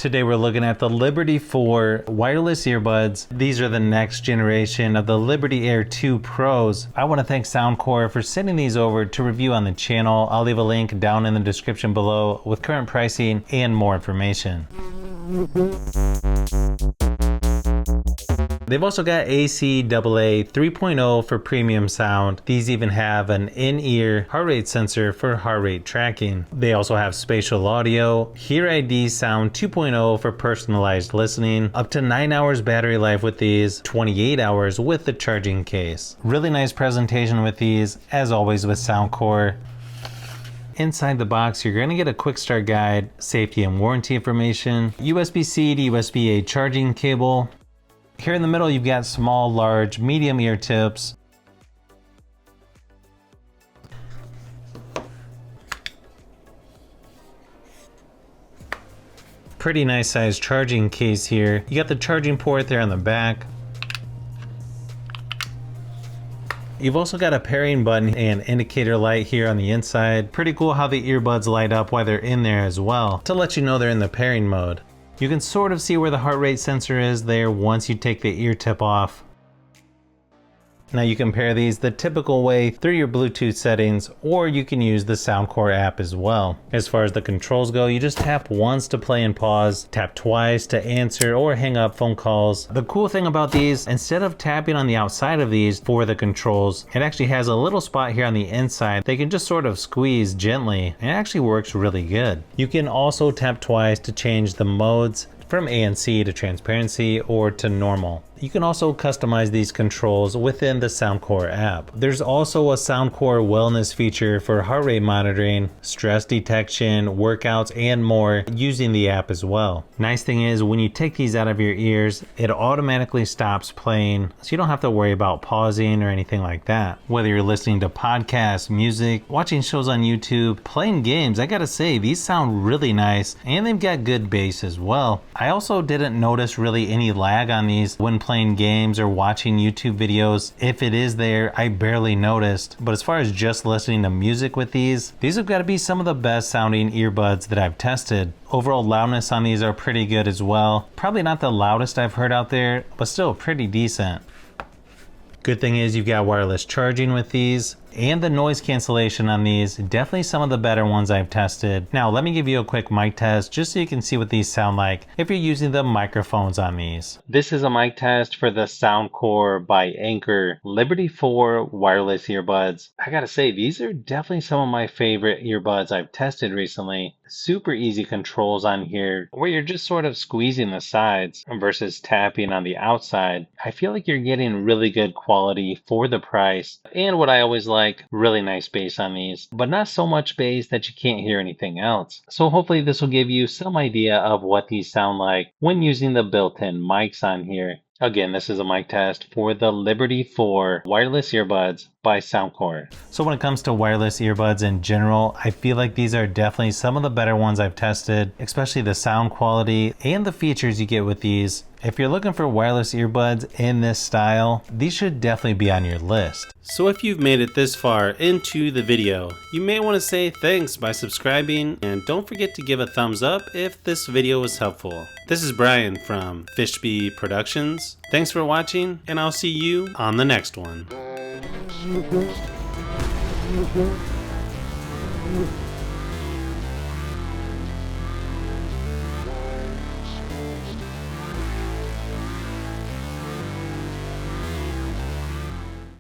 Today we're looking at the Liberty 4 wireless earbuds. These are the next generation of the Liberty Air 2 Pros. I want to thank Soundcore for sending these over to review on the channel. I'll leave a link down in the description below with current pricing and more information. They've also got ACAA 3.0 for premium sound. These even have an in-ear heart rate sensor for heart rate tracking. They also have spatial audio, Hear ID Sound 2.0 for personalized listening, up to 9 hours battery life with these, 28 hours with the charging case. Really nice presentation with these, as always with Soundcore. Inside the box, you're going to get a quick start guide, safety and warranty information, USB-C to USB-A charging cable. Here in the middle, you've got small, large, medium ear tips. Pretty nice sized charging case here. You got the charging port there on the back. You've also got a pairing button and indicator light here on the inside. Pretty cool how the earbuds light up while they're in there as well, to let you know they're in the pairing mode. You can sort of see where the heart rate sensor is there once you take the ear tip off. Now you can pair these the typical way through your Bluetooth settings, or you can use the Soundcore app as well. As far as the controls go, you just tap once to play and pause, tap twice to answer or hang up phone calls. The cool thing about these, instead of tapping on the outside of these for the controls, it actually has a little spot here on the inside. They can just sort of squeeze gently, and it actually works really good. You can also tap twice to change the modes from ANC to transparency or to normal. You can also customize these controls within the Soundcore app. There's also a Soundcore wellness feature for heart rate monitoring, stress detection, workouts, and more using the app as well. Nice thing is when you take these out of your ears, it automatically stops playing, so you don't have to worry about pausing or anything like that. Whether you're listening to podcasts, music, watching shows on YouTube, playing games, I gotta say, these sound really nice, and they've got good bass as well. I also didn't notice really any lag on these when playing games or watching YouTube videos. If it is there, I barely noticed. But as far as just listening to music with these have got to be some of the best sounding earbuds that I've tested. Overall loudness on these are pretty good as well. Probably not the loudest I've heard out there, but still pretty decent. Good thing is you've got wireless charging with these, and the noise cancellation on these, definitely some of the better ones I've tested. Now let me give you a quick mic test just so you can see what these sound like if you're using the microphones on these. This is a mic test for the Soundcore by Anker Liberty 4 wireless earbuds. I gotta say, these are definitely some of my favorite earbuds I've tested recently. Super easy controls on here where you're just sort of squeezing the sides versus tapping on the outside. I feel like you're getting really good quality for the price, and what I always like, really nice bass on these, but not so much bass that you can't hear anything else. So hopefully this will give you some idea of what these sound like when using the built-in mics on here. Again, this is a mic test for the Liberty 4 wireless earbuds by Soundcore. So when it comes to wireless earbuds in general, I feel like these are definitely some of the better ones I've tested, especially the sound quality and the features you get with these. If you're looking for wireless earbuds in this style, these should definitely be on your list. So if you've made it this far into the video, you may want to say thanks by subscribing, and don't forget to give a thumbs up if this video was helpful. This is Brian from Fishbee Productions. Thanks for watching, and I'll see you on the next one.